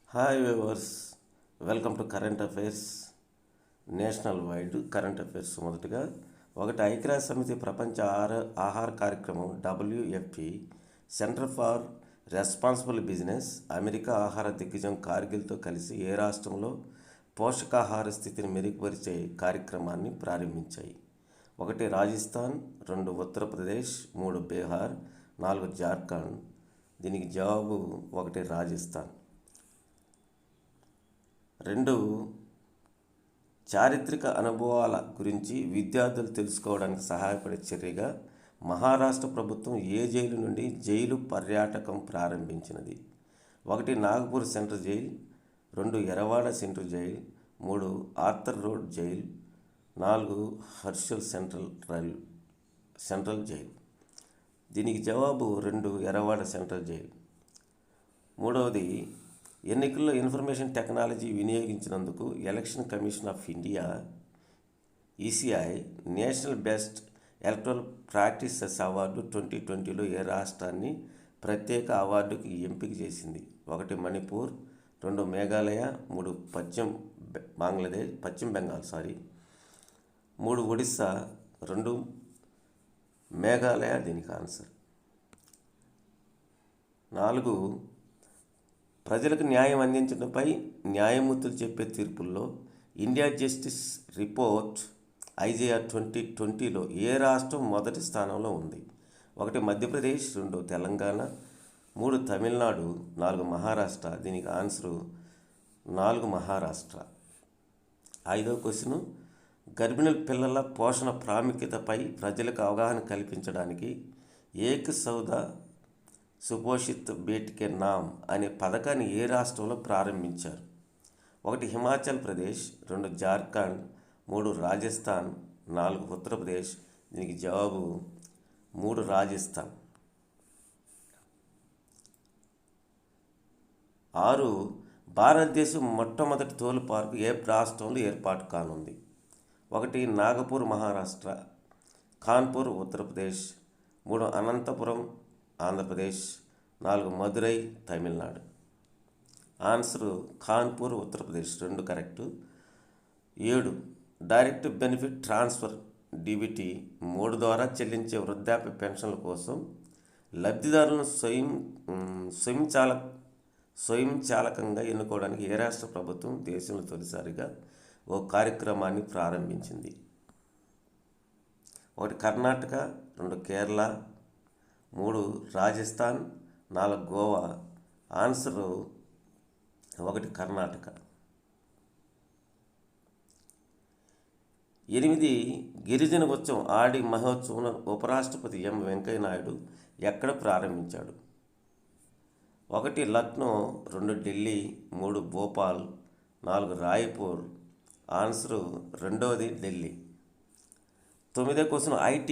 Hi viewers, welcome to current affairs. National wide current affairs. మొదటగా ఐక్యరాజ్య సమితి ప్రపంచ ఆహార కార్యక్రమం WFP, centre for responsible business, America ఆహార దిగ్గజం కార్గిల్తో కలిసి ఏ రాష్ట్రంలో పోషకాహార స్థితిని మెరుగుపరిచే కార్యక్రమాన్ని ప్రారంభించాయి? 1 రాజస్థాన్, 2 ఉత్తరప్రదేశ్, 3 బీహార్, 4 జార్ఖండ్. దీనికి జవాబు 1 రాజస్థాన్. 2 చారిత్రక అనుభవాల గురించి విద్యార్థులు తెలుసుకోవడానికి సహాయపడే చర్యగా మహారాష్ట్ర ప్రభుత్వం ఏ జైలు నుండి జైలు పర్యాటకం ప్రారంభించినది? 1 Nagpur Central Jail, 2 Yerawada Central Jail, 3 Arthur Road Jail, 4 Harshal Central Jail. దీనికి జవాబు 2 ఎరవాడ సెంట్రల్ జైల్. మూడవది, ఎన్నికల్లో ఇన్ఫర్మేషన్ టెక్నాలజీ వినియోగించినందుకు Election Commission of India ECI National Best Electoral Practices Award 2020లో ఏ రాష్ట్రాన్ని ప్రత్యేక అవార్డుకి ఎంపిక చేసింది? 1 మణిపూర్, 2 మేఘాలయ, 3 పశ్చిమ బెంగాల్, 3 ఒడిస్సా, 2 మేఘాలయ. దీనికి ఆన్సర్. 4 ప్రజలకు న్యాయం అందించడంపై న్యాయమూర్తులు చెప్పే తీర్పుల్లో ఇండియా జస్టిస్ రిపోర్ట్ IJR 2020లో ఏ రాష్ట్రం మొదటి స్థానంలో ఉంది? 1 మధ్యప్రదేశ్, 2 తెలంగాణ, 3 తమిళనాడు, 4 మహారాష్ట్ర. దీనికి ఆన్సరు 4 మహారాష్ట్ర. 5వ క్వశ్చన్, గర్భిణీ పిల్లల పోషణ ప్రాముఖ్యతపై ప్రజలకు అవగాహన కల్పించడానికి ఏక్ సౌదా సుపోషిత్ బేటికే నామ్ అనే పథకాన్ని ఏ రాష్ట్రంలో ప్రారంభించారు? 1 హిమాచల్ ప్రదేశ్, 2 జార్ఖండ్, 3 రాజస్థాన్, 4 ఉత్తరప్రదేశ్. దీనికి జవాబు 3 రాజస్థాన్. 6 భారతదేశం మొట్టమొదటి తోలు పార్కు ఏ రాష్ట్రంలో ఏర్పాటు కానుంది? 1 Nagpur Maharashtra, Kanpur Uttar Pradesh, 3 Anantapuram Andhra Pradesh, 4 Madurai Tamil Nadu. Answer Kanpur Uttar Pradesh. 2 correct. 7 direct benefit transfer DBT 3 ద్వారా చెల్లించే వృద్ధాప్య పెన్షన్ల కోసం లబ్ధిదారులను స్వయంచాలకంగా ఎన్నుకోవడానికి ఏ రాష్ట్ర ప్రభుత్వం దేశంలో తొలిసారిగా ఓ కార్యక్రమాన్ని ప్రారంభించింది? 1 కర్ణాటక, 2 కేరళ, 3 రాజస్థాన్, 4 గోవా. ఆన్సరు 1 కర్ణాటక. 8 గిరిజన ఉత్సవం ఆడి మహోత్సవం ఉపరాష్ట్రపతి వెంకయ్య నాయుడు ఎక్కడ ప్రారంభించాడు? 1 లక్నో, 2 ఢిల్లీ, 3 భోపాల్, 4 రాయ్పూర్. ఆన్సరు 2వది ఢిల్లీ. 9వ క్వశ్చన్, IT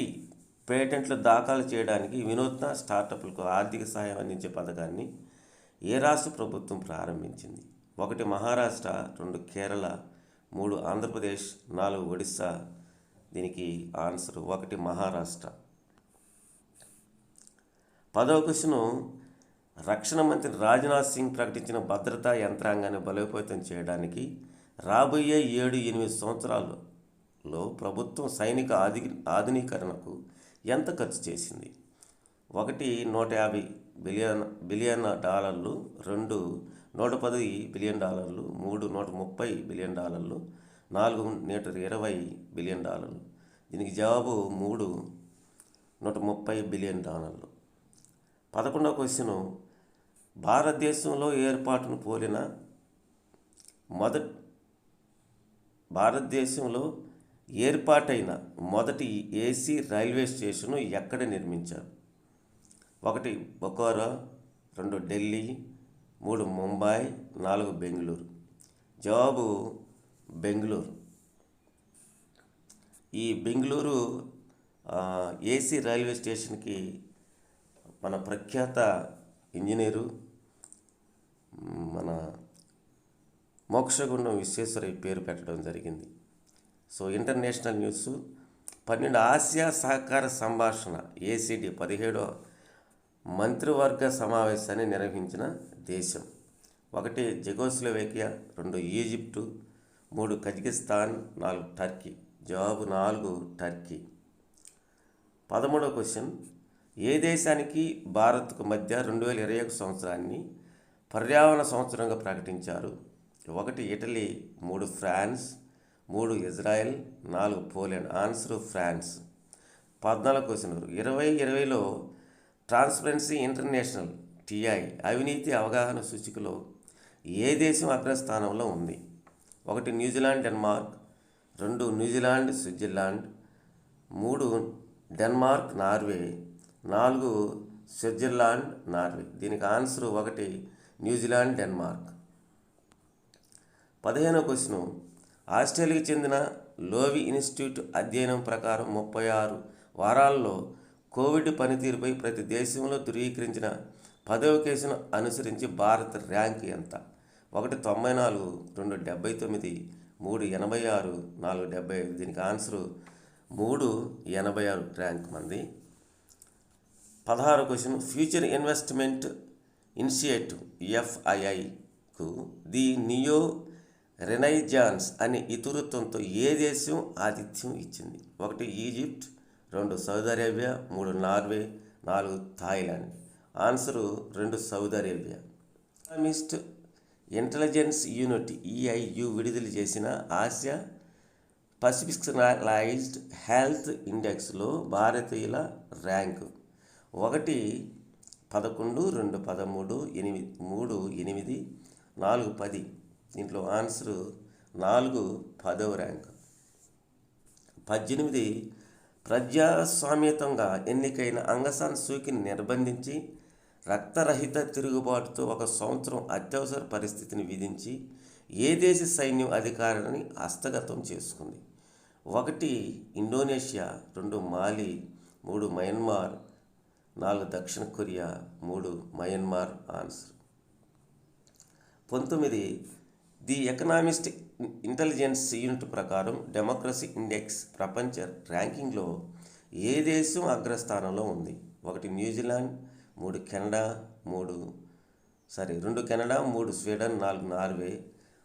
పేటెంట్లు దాఖలు చేయడానికి వినూత్న స్టార్టప్లకు ఆర్థిక సహాయం అందించే పథకాన్ని ఏ రాష్ట్ర ప్రభుత్వం ప్రారంభించింది? 1 మహారాష్ట్ర, 2 కేరళ, 3 ఆంధ్రప్రదేశ్, 4 ఒడిస్సా. దీనికి ఆన్సర్ 1 మహారాష్ట్ర. 10వ క్వశ్చన్, రక్షణ మంత్రి రాజ్నాథ్ సింగ్ ప్రకటించిన భద్రతా యంత్రాంగాన్ని బలోపేతం చేయడానికి రాబోయే 7-8 సంవత్సరాల్లో ప్రభుత్వం సైనిక ఆధునీకరణకు ఎంత ఖర్చు చేసింది? 1 $150 బిలియన్, 2 $110 బిలియన్, 3 $130 బిలియన్, 4 $120 బిలియన్. దీనికి జవాబు 3 $130 బిలియన్. 11వ క్వశ్చన్, భారతదేశంలో ఏర్పాటైన మొదటి AC రైల్వే స్టేషను ఎక్కడ నిర్మించారు? 1 బొకారో, 2 ఢిల్లీ, 3 ముంబై, 4 బెంగళూరు. జవాబు బెంగళూరు. ఈ బెంగళూరు AC రైల్వే స్టేషన్కి మన ప్రఖ్యాత ఇంజనీరు మన మోక్షగుండం విశ్వేశ్వరయ్య పేరు పెట్టడం జరిగింది. So international news. 12 ఆసియా సహకార సంభాషణ ACD 17వ మంత్రివర్గ సమావేశాన్ని నిర్వహించిన దేశం? ఒకటి జెకోస్లోవేకియా, 2 ఈజిప్టు, 3 కజకిస్తాన్, 4 టర్కీ. జవాబు 4 టర్కీ. 13వ క్వశ్చన్, ఏ దేశానికి భారత్కు మధ్య 2021 సంవత్సరాన్ని పర్యావరణ సంవత్సరంగా ప్రకటించారు? 1 Italy, 3 France, 3 Israel, 4 Poland. Answer France. 14వ క్వశ్చన్, 2020లో ట్రాన్స్పరెన్సీ ఇంటర్నేషనల్ టిఐ అవినీతి అవగాహన సూచికలో ఏ దేశం అగ్రస్థానంలో ఉంది? 1 New Zealand, Denmark, 2 New Zealand, Switzerland, 3 Denmark, Norway, 4 Switzerland, Norway. దీనికి ఆన్సర్ 1 న్యూజిలాండ్, డెన్మార్క్. 15వ క్వశ్చన్, ఆస్ట్రేలియాకు చెందిన లోవి ఇన్స్టిట్యూట్ అధ్యయనం ప్రకారం 36 వారాల్లో కోవిడ్ పనితీరుపై ప్రతి దేశంలో ధృవీకరించిన 10వ కేసును అనుసరించి భారత్ ర్యాంక్ ఎంత? 1 94, 2 79, 3 86, 4 75. దీనికి ఆన్సరు 3 86 ర్యాంక్ మంది. 16వ క్వశ్చన్, ఫ్యూచర్ ఇన్వెస్ట్మెంట్ ఇనిషియేటివ్ FIIకు ది నియో రెనైజాన్స్ అనే ఇతివృత్తంతో ఏ దేశం ఆతిథ్యం ఇచ్చింది? 1 Egypt, 2 Saudi Arabia, 3 Norway, 4 Thailand. Answer 2 Saudi Arabia. Economist Intelligence Unit EIU విడుదల చేసిన ఆసియా పసిఫిక్లైజ్డ్ హెల్త్ ఇండెక్స్లో భారతీయుల ర్యాంకు 1 11, 2 13, 3 8, 4 10. దీంట్లో ఆన్సరు 4 10వ ర్యాంక్. 18 ప్రజాస్వామ్యతంగా ఎన్నికైన అంగసాన్ సూకీని నిర్బంధించి రక్తరహిత తిరుగుబాటుతో 1 సంవత్సరం అత్యవసర పరిస్థితిని విధించి ఏ దేశ సైన్యం అధికారాన్ని హస్తగతం చేసుకుంది? 1 ఇండోనేషియా, 2 మాలి, 3 మయన్మార్, 4 దక్షిణ Korea, 3 Myanmar. Answer. 19 the economist intelligence unit ప్రకారం డెమోక్రసీ ఇండెక్స్ ప్రపంచ ర్యాంకింగ్లో ఏ దేశం అగ్రస్థానంలో ఉంది? 1 New Zealand, 3 Canada, 2 Canada, 3 Sweden, 4 Norway.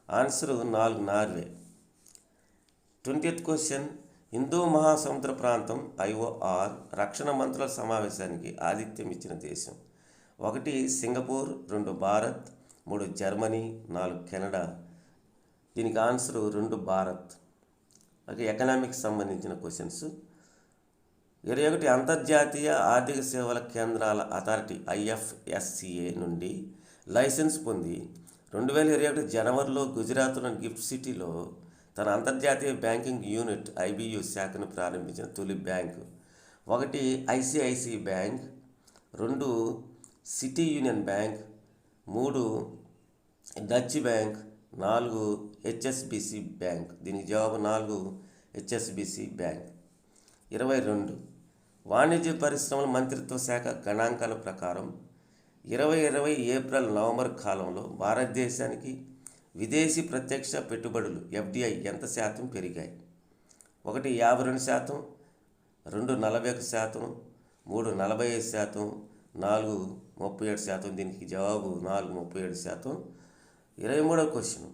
Answer 4 Norway. 20th question, Hindu మహాసముద్ర ప్రాంతం IOR రక్షణ మంత్రుల సమావేశానికి ఆతిథ్యం ఇచ్చిన దేశం? 1 సింగపూర్, 2 భారత్, 3 జర్మనీ, 4 కెనడా. దీనికి ఆన్సరు 2 భారత్. ఓకే, ఎకనామిక్స్ సంబంధించిన క్వశ్చన్స్. 21 అంతర్జాతీయ ఆర్థిక సేవల కేంద్రాల అథారిటీ IFSCA నుండి లైసెన్స్ పొంది 2021 జనవరిలో గుజరాత్లోని గిఫ్ట్ సిటీలో తన అంతర్జాతీయ బ్యాంకింగ్ యూనిట్ IBU శాఖను ప్రారంభించిన తొలి bank? 1 ICICI bank, 2 city union bank, 3 Dutch bank, 4 HSBC bank. దీనికి జవాబు 4 HSBC బ్యాంక్. 22 వాణిజ్య పరిశ్రమల మంత్రిత్వ శాఖ గణాంకాల ప్రకారం 2020 ఏప్రిల్ నవంబర్ కాలంలో భారతదేశానికి విదేశీ ప్రత్యక్ష పెట్టుబడులు FDI ఎంత శాతం పెరిగాయి? 1 52%, 2 41%, 3 45%, 4 37%. దీనికి జవాబు 4 37%. 23వ క్వశ్చన్,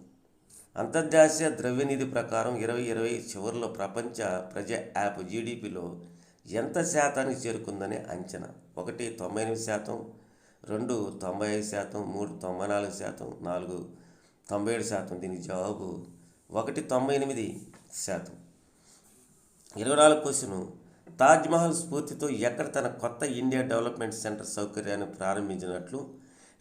అంతర్జాతీయ ద్రవ్యనిధి ప్రకారం 2020 చివరిలో ప్రపంచ ప్రజా యాప్ GDPలో ఎంత శాతానికి చేరుకుందనే అంచనా? 1 98%, 2 95%, 3 94%, 4 97%. దీనికి జవాబు 1 98%. 24వ క్వశ్చన్, తాజ్మహల్ స్ఫూర్తితో ఎక్కడ తన కొత్త ఇండియా డెవలప్మెంట్ సెంటర్ సౌకర్యాన్ని ప్రారంభించినట్లు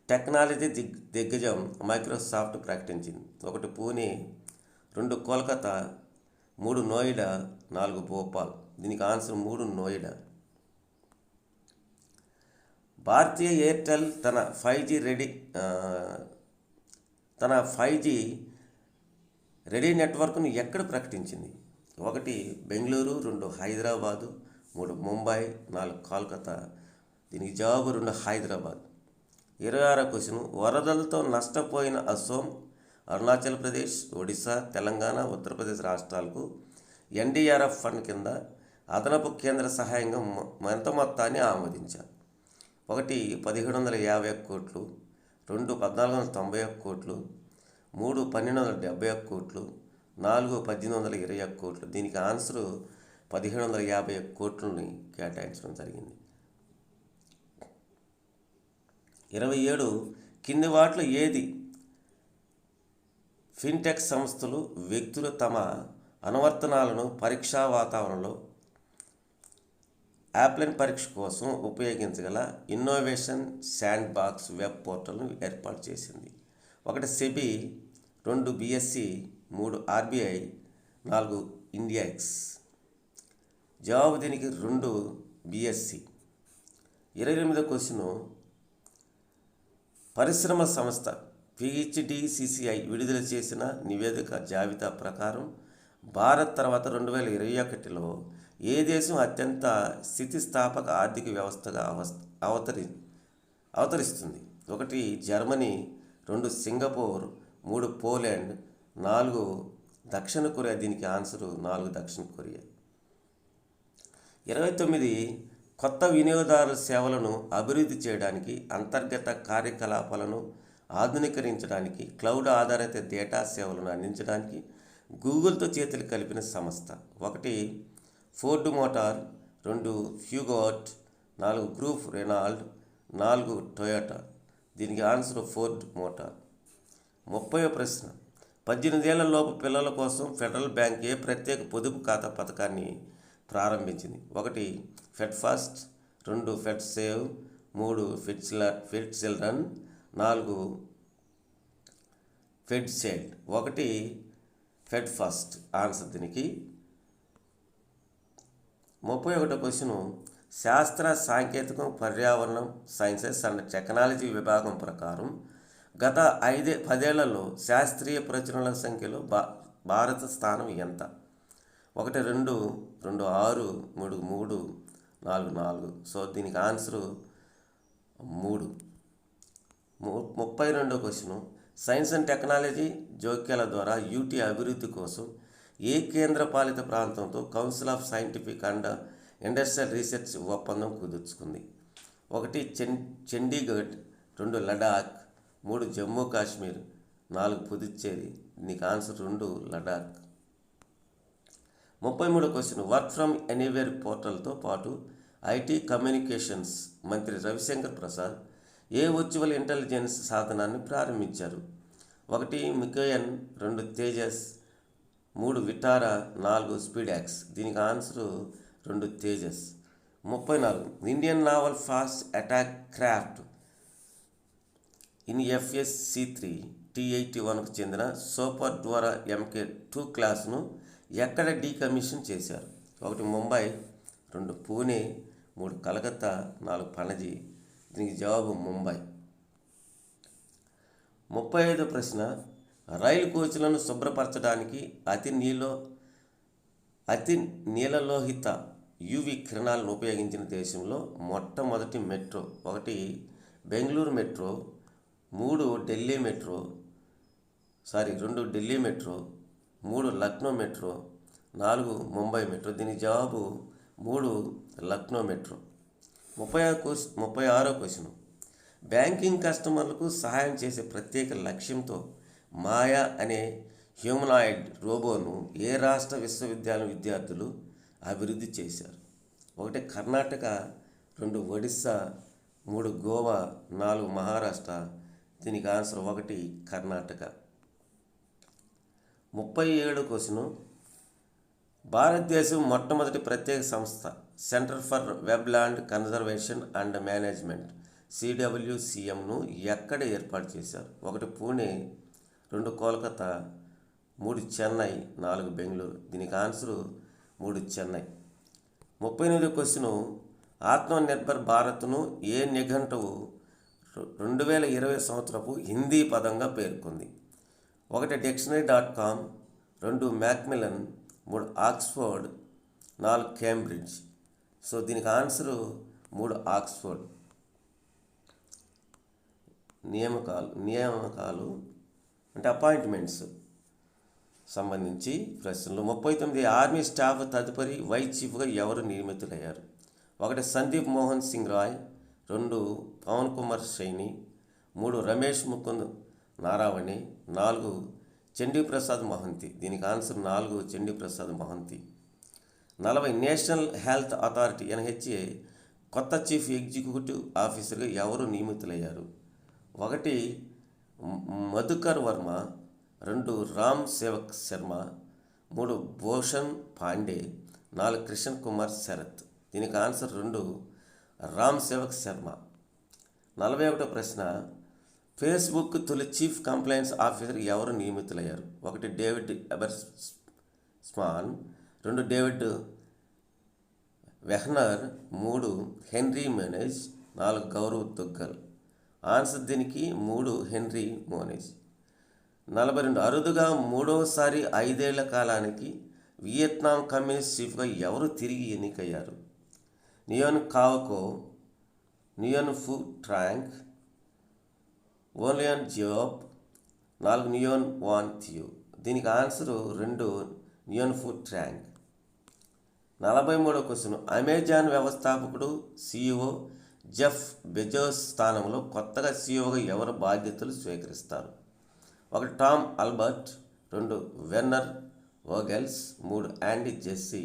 టెక్నాలజీ దిగ్గజం మైక్రోసాఫ్ట్ ప్రకటించింది? 1 పూణే, 2 కోల్కతా, 3 నోయిడా, 4 భోపాల్. దీనికి ఆన్సర్ 3 నోయిడా. భారతీయ ఎయిర్టెల్ తన 5G రెడీ నెట్వర్క్ను ఎక్కడ ప్రకటించింది? 1 బెంగళూరు, 2 హైదరాబాదు, 3 ముంబై, 4 కోల్కతా. దీనికి జవాబు 2 హైదరాబాద్. 26వ క్వశ్చన్, వరదలతో నష్టపోయిన అసోం, అరుణాచల్ ప్రదేశ్, ఒడిశా, తెలంగాణ, ఉత్తరప్రదేశ్ రాష్ట్రాలకు NDRF ఫండ్ కింద అదనపు కేంద్ర సహాయంగా ఎంత మొత్తాన్ని ఆమోదించారు? 1 1750 కోట్లు, 2 1491 కోట్లు, 3 1271 కోట్లు, 4 1821 కోట్లు. దీనికి ఆన్సరు 1751 కోట్లని కేటాయించడం జరిగింది. 27 కింది వాటిలో ఏది ఫిన్టెక్ సంస్థలు వ్యక్తులు తమ అనువర్తనాలను పరీక్షా వాతావరణంలో ఆప్లైన్ పరీక్ష కోసం ఉపయోగించగల ఇన్నోవేషన్ శాండ్ బాక్స్ వెబ్ పోర్టల్ను ఏర్పాటు చేసింది? 1 సెబీ, 2 బిఎస్సి, 3 ఆర్బీఐ, 4 ఇండియాక్స్. జవాబు దీనికి 2 బిఎస్సి. 28వ క్వశ్చను, పరిశ్రమ సంస్థ పిహెచ్డిసిసిఐ విడుదల చేసిన నివేదిక జాబితా ప్రకారం భారత్ తర్వాత 2021లో ఏ దేశం అత్యంత స్థితిస్థాపక ఆర్థిక వ్యవస్థగా అవతరిస్తుంది? 1 జర్మనీ, 2 సింగపూర్, 3 పోలాండ్, 4 దక్షిణ కొరియా. దీనికి ఆన్సరు 4 దక్షిణ కొరియా. 29 కొత్త వినియోగదారుల సేవలను అభివృద్ధి చేయడానికి, అంతర్గత కార్యకలాపాలను ఆధునీకరించడానికి, క్లౌడ్ ఆధారిత డేటా సేవలను అందించడానికి గూగుల్తో చేతులు కలిపిన సంస్థ? 1 ఫోర్డ్ మోటార్, 2 హ్యూగోట్, 4 గ్రూప్ రెనాల్డ్, 4 టొయోటా. దీనికి ఆన్సర్ ఫోర్డ్ మోటార్. 30వ ప్రశ్న, 18 ఏళ్ల లోపు పిల్లల కోసం ఫెడరల్ బ్యాంక్ ఏ ప్రత్యేక పొదుపు ఖాతా పథకాన్ని ప్రారంభించింది? 1 fed first, 2 fed save, 3 fed children, 4 fed child. 1 fed first answer దీనికి. 31వ క్వశ్చను, శాస్త్ర సాంకేతికం, పర్యావరణం, సైన్సెస్ అండ్ టెక్నాలజీ విభాగం ప్రకారం గత 10 ఏళ్లలో శాస్త్రీయ ప్రచురణల సంఖ్యలో భారత స్థానం ఎంత? 1 2, 2 6, 3 3, 4 4. సో దీనికి ఆన్సరు 3. 32వ క్వశ్చను, సైన్స్ అండ్ టెక్నాలజీ జోక్యాల ద్వారా యూటీ అభివృద్ధి కోసం ఏ కేంద్రపాలిత ప్రాంతంతో Council of Scientific and Industrial Research ఒప్పందం కుదుర్చుకుంది? 1 చండీగఢ్, 2 లడాక్, 3 జమ్మూ కాశ్మీర్, 4 పుదుచ్చేరి. దీనికి ఆన్సర్ 2 లడాక్. 33వ క్వశ్చన్, వర్క్ ఫ్రమ్ ఎనీవేర్ పోర్టల్తో పాటు ఐటీ కమ్యూనికేషన్స్ మంత్రి రవిశంకర్ ప్రసాద్ ఏ వర్చువల్ ఇంటెలిజెన్స్ సాధనాన్ని ప్రారంభించారు? 1 మికోయన్, 2 తేజస్, 3 విటారా, 4 స్పీడాక్స్. దీనికి answer 2 Tejas. 34 Indian naval fast attack craft in FSC-3 T-81కు చెందిన సూపర్ డోరా MK2 క్లాస్ను ఎక్కడ డీకమిషన్ చేశారు? 1 ముంబై, 2 పూణే, 3 కలకత్తా, 4 పణజీ. దీనికి జవాబు ముంబై. 35వ ప్రశ్న, రైలు కోచ్లను శుభ్రపరచడానికి అతి నీలలోహిత UV కిరణాలను ఉపయోగించిన దేశంలో మొట్టమొదటి metro? 1 Bengaluru metro, 2 Delhi metro, 3 Lucknow metro, 4 Mumbai metro. దీనికి జవాబు 3 లక్నో మెట్రో. 36వ క్వశ్చన్, బ్యాంకింగ్ కస్టమర్లకు సహాయం చేసే ప్రత్యేక లక్ష్యంతో మాయా అనే హ్యూమనాయిడ్ రోబోను ఏ రాష్ట్ర విశ్వవిద్యాలయం విద్యార్థులు అభివృద్ధి చేశారు? 1 కర్ణాటక, 2 ఒడిస్సా, 3 గోవా, 4 మహారాష్ట్ర. దీనికి ఆన్సర్ 1 కర్ణాటక. 37వ క్వశ్చను, భారతదేశం మొట్టమొదటి ప్రత్యేక సంస్థ Centre for Wetland Conservation and Management CWCMను ఎక్కడ ఏర్పాటు చేశారు? 1 పూణే, 2 కోల్కతా, 3 చెన్నై, 4 బెంగళూరు. దీనికి ఆన్సరు 3 చెన్నై. 38వ క్వశ్చను, ఆత్మనిర్భర్ భారత్ను ఏ నిఘంటువు 2020 సంవత్సరపు హిందీ పదంగా పేర్కొంది? 1 dictionary.com, 2 Macmillan, 3 Oxford, 4 Cambridge. So దీనికి ఆన్సరు 3 ఆక్స్ఫర్డ్. నియామకాలు అంటే అపాయింట్మెంట్స్ సంబంధించి ప్రశ్నలు. 39 ఆర్మీ స్టాఫ్ తదుపరి వైస్ చీఫ్గా ఎవరు నియమితులయ్యారు? 1 సందీప్ మోహన్ సింగ్ రాయ్, 2 పవన్ కుమార్ సైని, 3 రమేష్ ముకుంద్ నారావణి, 4 చండీప్రసాద్ మహంతి. దీనికి answer 4 Chandiprasad Mohanty. 40 National Health Authority NHA కొత్త చీఫ్ ఎగ్జిక్యూటివ్ ఆఫీసర్గా ఎవరు నియమితులయ్యారు? 1 మధుకర్ వర్మ, 2 రామ్ సేవక్ శర్మ, 3 భూషణ్ పాండే, 4 కృష్ణ్ కుమార్ శరత్. దీనికి ఆన్సర్ 2 రామ్ సేవక్ శర్మ. 41 ప్రశ్న, ఫేస్బుక్ తొలి చీఫ్ కంప్లైంట్స్ ఆఫీసర్ ఎవరు నియమితులయ్యారు? 1 David Ebersman, 2 David Wehner, 3 Henry Menezes, 4 Gaurav Duggal. Answer దీనికి 3 హెన్రీ మోనేజ్. 42 అరుదుగా మూడవసారి 5 ఏళ్ల కాలానికి వియత్నాం కమ్యూనిస్ట్ చీఫ్గా ఎవరు తిరిగి ఎన్నికయ్యారు? నియోన్ కావకో, నియోన్ ఫు ట్రాంగ్, ఓలియన్ జియోప్, 4 నియోన్ వాన్ థియో. దీనికి ఆన్సరు 2 నియోన్ ఫు ట్రాంగ్. 43వ క్వశ్చన్, అమెజాన్ వ్యవస్థాపకుడు CEO జెఫ్ బెజోస్ స్థానంలో కొత్తగా CEOగా ఎవరు బాధ్యతలు స్వీకరిస్తారు? 1 Tom Albert, 2 Werner Vogels, 3 Andy Jassy,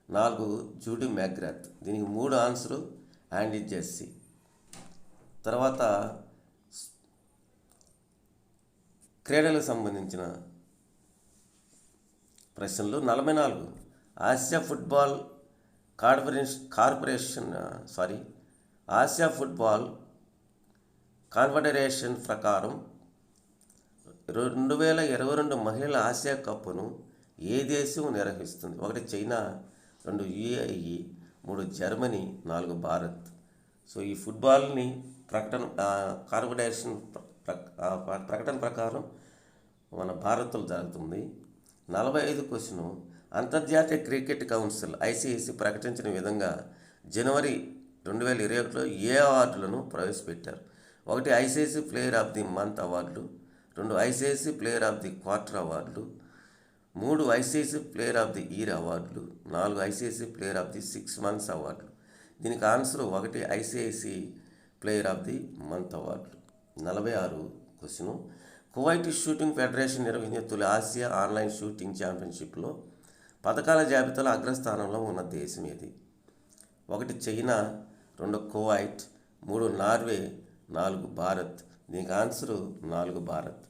4 Judy McGrath. దీనికి 3 ఆన్సరు యాండీ జెస్సీ. తర్వాత క్రీడలకు సంబంధించిన ప్రశ్నలు 44. Asia football Asia football confederation ప్రకారం 2022 మహిళల ఆసియా కప్ను ఏ దేశం నిర్వహిస్తుంది? 1 China, 2 UAE, 3 Germany, 4 Bharat. So ఈ ఫుట్బాల్ని కాన్ఫెడరేషన్ ప్రకటన ప్రకారం మన భారత్లో జరుగుతుంది. 45 క్వశ్చను, అంతర్జాతీయ క్రికెట్ కౌన్సిల్ ICC ప్రకటించిన విధంగా జనవరి 2021లో ఏ అవార్డులను ప్రవేశపెట్టారు? 1 ICC player of the month అవార్డులు, 2 ICC player of the quarter అవార్డులు, 3 ICC player of the year అవార్డులు, 4 ICC player of the 6 months అవార్డులు. దీనికి answer 1 ICC player of the month అవార్డులు. 46 క్వశ్చను, కువైట్ షూటింగ్ ఫెడరేషన్ నిర్వహించిన తొలి ఆసియా ఆన్లైన్ షూటింగ్ ఛాంపియన్షిప్లో పథకాల జాబితాలో అగ్రస్థానంలో ఉన్న దేశం ఏది? 1 చైనా, 2 కువైట్, 3 నార్వే, 4 భారత్. దీనికి ఆన్సరు 4 భారత్.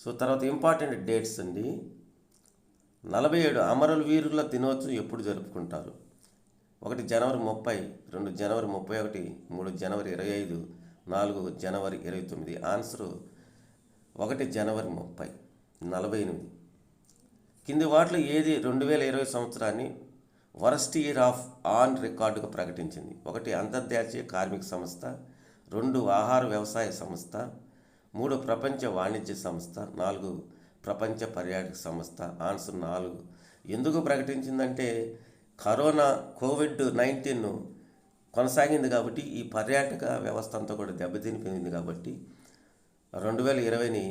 సో తర్వాత ఇంపార్టెంట్ డేట్స్ అండి. 47 అమరుల వీరుల దినోత్సవం ఎప్పుడు జరుపుకుంటారు? 1 జనవరి 30, 2 జనవరి 31, 3 జనవరి 25, 4 జనవరి 29. ఆన్సరు 1 జనవరి 30. 48 కింది వాటిలో ఏది 2020 సంవత్సరాన్ని వరస్ట్ ఇయర్ ఆఫ్ ఆన్ రికార్డుగా ప్రకటించింది? 1 అంతర్జాతీయ కార్మిక సంస్థ, 2 ఆహార వ్యవసాయ సంస్థ, 3 ప్రపంచ వాణిజ్య సంస్థ, 4 ప్రపంచ పర్యాటక సంస్థ. ఆన్సర్ 4. ఎందుకు ప్రకటించిందంటే కరోనా COVID-19 కొనసాగింది కాబట్టి ఈ పర్యాటక వ్యవస్థ అంతా కూడా దెబ్బతినిపోయింది కాబట్టి 2020ని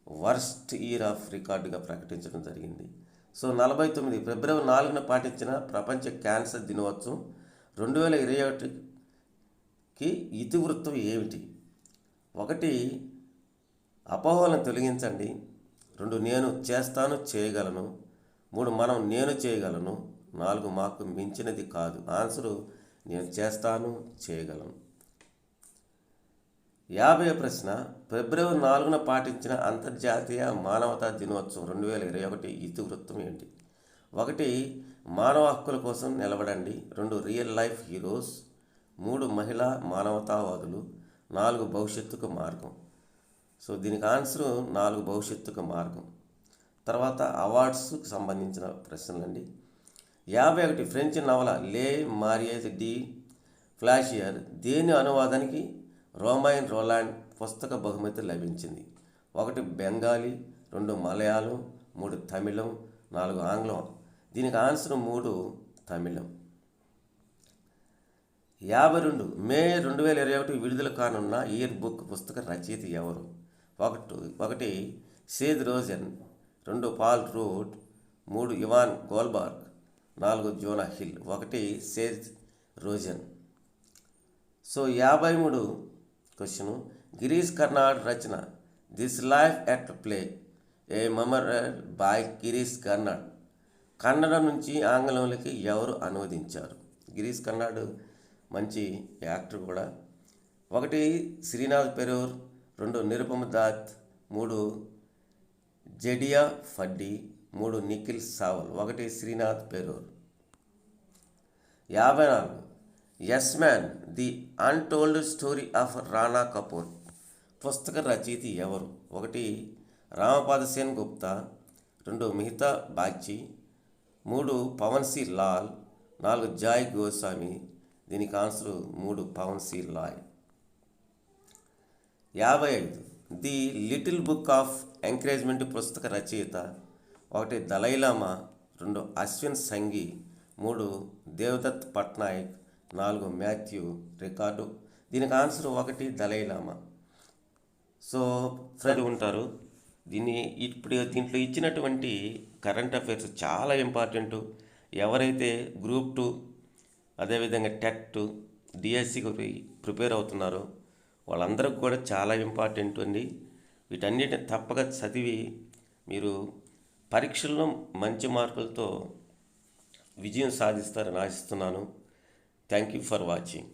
వర్స్ట్ ఇయర్ ఆఫ్ రికార్డుగా ప్రకటించడం జరిగింది. సో 49 ఫిబ్రవరి 4న పాటించిన ప్రపంచ క్యాన్సర్ దినోత్సవం 2021కి ఇతివృత్తం ఏమిటి? 1 అపోహలను తొలగించండి, 2 నేను చేస్తాను చేయగలను, 3 మనం నేను చేయగలను, 4 మాకు మించినది కాదు. ఆన్సరు నేను చేస్తాను చేయగలను. 50వ ప్రశ్న, ఫిబ్రవరి 4న పాటించిన అంతర్జాతీయ మానవతా దినోత్సవం 2021 ఇతివృత్తం ఏంటి? 1 మానవ హక్కుల కోసం నిలబడండి, 2 రియల్ లైఫ్ హీరోస్, 3 మహిళా మానవతావాదులు, 4 భవిష్యత్తుకు మార్గం. సో దీనికి ఆన్సరు 4 భవిష్యత్తుకు మార్గం. తర్వాత అవార్డ్స్కి సంబంధించిన ప్రశ్నలండి. 51 ఫ్రెంచ్ నవల లే మారియేజ్ డి ఫ్లాషియర్ దేని అనువాదానికి రోమైన్ రోలాండ్ పుస్తక బహుమతి లభించింది? 1 బెంగాలీ, 2 మలయాళం, 3 తమిళం, 4 ఆంగ్లం. దీనికి ఆన్సర్ 3 తమిళం. 52 మే 2021 విడుదల కానున్న ఇయర్ బుక్ పుస్తక రచయిత ఎవరు? 1 Seth Rogen, 2 Paul Rudd, 3 Evan Goldberg, 4 Jonah Hill. 1 Seth Rogen. So 53 question, Girish Karnad రచన This Life at Play a memoir by Girish Karnad. Kannada నుంచి ఆంగ్లంలోకి ఎవరు అనువదించారు? గిరీష్ కర్నాడ్ మంచి యాక్టర్ కూడా. 1 శ్రీనాథ్ పెరూర్, 2 నిరుపమ దాత్, 3 జెడియా ఫడ్డి, 3 Nikhil Sawal. 1 Srinath Perur. 54 Yes Man the untold story of Rana Kapoor పుస్తక రచయిత ఎవరు? 1 రామపాద సేన్ గుప్తా, 2 మిహితా బాగ్చి, 3 పవన్ సి లాల్, 4 జాయ్ గోస్వామి. దీనికి answer 3 Pavan C Lall. 55 the little book of encouragement పుస్తక రచయిత 1 దలైలామా, 2 అశ్విన్ సంఘి, 3 దేవదత్ పట్నాయక్, 4 మాథ్యూ రికార్డు. దీనికి ఆన్సర్ 1 దలైలామా. సో ఫ్రెండ్ ఉంటారు. దీంట్లో ఇచ్చినటువంటి కరెంట్ అఫైర్స్ చాలా ఇంపార్టెంట్. ఎవరైతే గ్రూప్ 2 అదేవిధంగా టెట్ డిఎస్సికి ప్రిపేర్ అవుతున్నారో వాళ్ళందరికీ కూడా చాలా ఇంపార్టెంట్ అండి. వీటన్నిటిని తప్పక చదివి మీరు పరీక్షల్లో మంచి మార్కులతో విజయం సాధిస్తారని ఆశిస్తున్నాను. Thank you for watching.